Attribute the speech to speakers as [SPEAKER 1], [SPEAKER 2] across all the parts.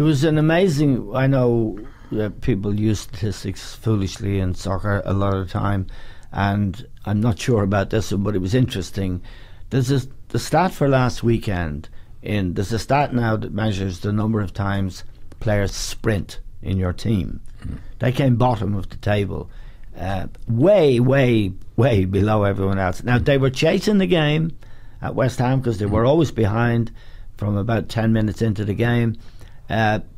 [SPEAKER 1] There was an amazing, I know people use statistics foolishly in soccer a lot of the time, and I'm not sure about this one, but it was interesting. There's the stat for last weekend. There's a stat now that measures the number of times players sprint in your team. They came bottom of the table, way below everyone else. Now, they were chasing the game at West Ham because they were always behind from about 10 minutes into the game.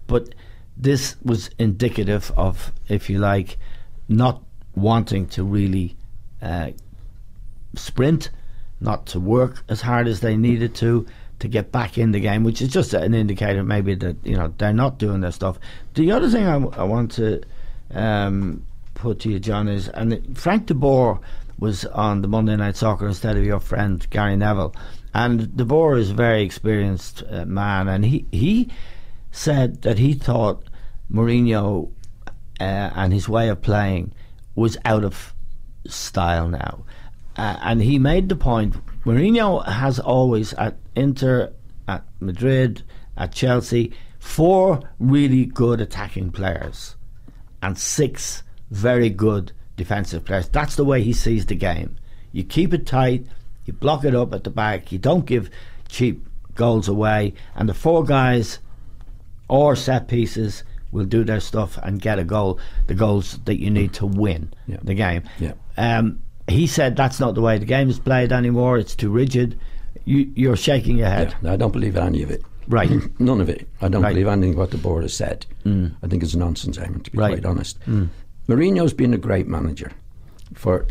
[SPEAKER 1] But this was indicative of, if you like, not wanting to really sprint, not to work as hard as they needed to get back in the game, which is just an indicator maybe that, you know, they're not doing their stuff. The other thing I want to put to you, John, is, and Frank De Boer was on the Monday Night Soccer instead of your friend Gary Neville, and De Boer is a very experienced man, and he said that he thought Mourinho and his way of playing was out of style now, and he made the point, Mourinho has always, at Inter, at Madrid, at Chelsea, 4 really good attacking players and 6 very good defensive players. That's the way he sees the game. You keep it tight, you block it up at the back, you don't give cheap goals away, and the 4 guys or set pieces will do their stuff and get a goal, the goals that you need to win the game. He said that's not the way the game is played anymore, it's too rigid. You're shaking your head.
[SPEAKER 2] I don't believe any of it.
[SPEAKER 1] Right.
[SPEAKER 2] None of it. I don't believe anything what the board has said. I think it's nonsense, Eamon, to be quite honest. Mourinho's been a great manager for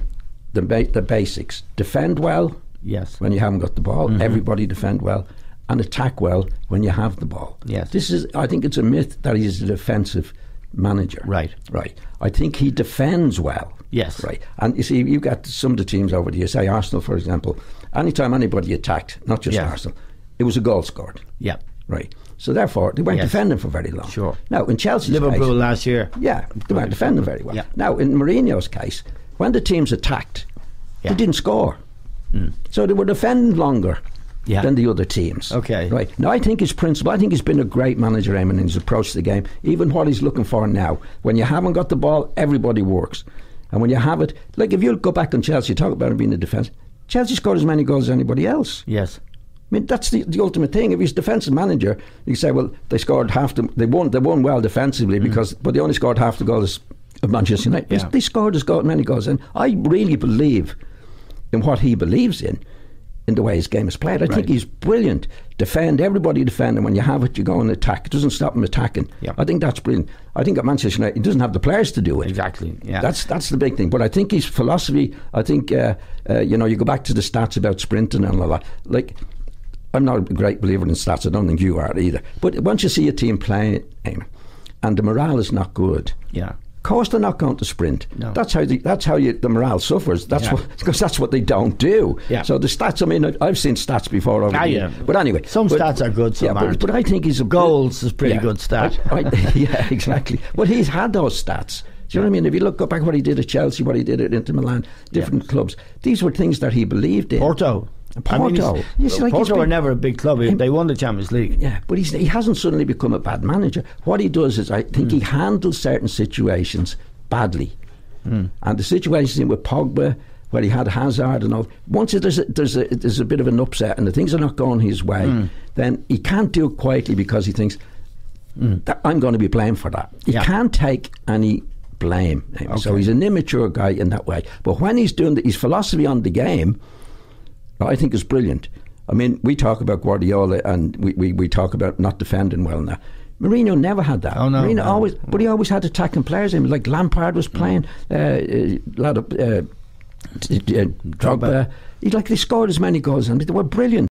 [SPEAKER 2] the basics. Defend well when you haven't got the ball. Everybody defend well. And attack well when you have the ball. I think it's a myth that he's a defensive manager. Right. I think he defends well. Right. And you see, you've got some of the teams over there, say Arsenal, for example, anytime anybody attacked, not just Arsenal, it was a goal scored. Right. So therefore, they weren't defending for very long. Now, in Chelsea's
[SPEAKER 1] Liverpool
[SPEAKER 2] case,
[SPEAKER 1] last year.
[SPEAKER 2] They weren't defending very well. Now, in Mourinho's case, when the teams attacked, they didn't score. So they were defending longer than the other teams. Right. Now, I think his principle, I think he's been a great manager, Eamon, in his approach to the game. Even what he's looking for now. When you haven't got the ball, everybody works. And when you have it, like if you go back on Chelsea, talk about him being a defence, Chelsea scored as many goals as anybody else. I mean, that's the ultimate thing. If he's defensive manager, you say, well, they scored half the, they won well defensively but they only scored half the goals of Manchester United. They scored as many goals, and I really believe in what he believes in the way his game is played. I think he's brilliant. Everybody defend, and when you have it, you go and attack. It doesn't stop him attacking. I think that's brilliant. I think at Manchester United, he doesn't have the players to do it. That's the big thing. But I think his philosophy, I think, you go back to the stats about sprinting and all that. Like, I'm not a great believer in stats. I don't think you are either. But once you see a team playing, and the morale is not good, of course they're not going to sprint. That's how the morale suffers. Because that's what they don't do. So the stats, I mean, I've seen stats before over the years. But anyway,
[SPEAKER 1] some stats are good, some aren't.
[SPEAKER 2] But I think he's
[SPEAKER 1] goals is pretty good stat.
[SPEAKER 2] Exactly. But he's had those stats. Do you know what I mean? If you look back what he did at Chelsea, what he did at Inter Milan, different clubs, these were things that he believed in.
[SPEAKER 1] Porto were never a big club. They won the Champions League.
[SPEAKER 2] But he hasn't suddenly become a bad manager. What he does is, I think he handles certain situations badly. And the situation with Pogba, where he had Hazard and all, once there's a bit of an upset and the things are not going his way, then he can't do it quietly because he thinks, that I'm going to be blamed for that. He can't take any blame. So he's an immature guy in that way. But when he's doing his philosophy on the game, I think is brilliant. I mean, we talk about Guardiola and we talk about not defending well now. Mourinho never had that. But he always had attacking players. I mean, like Lampard was playing, Drogba. They scored as many goals and they were brilliant.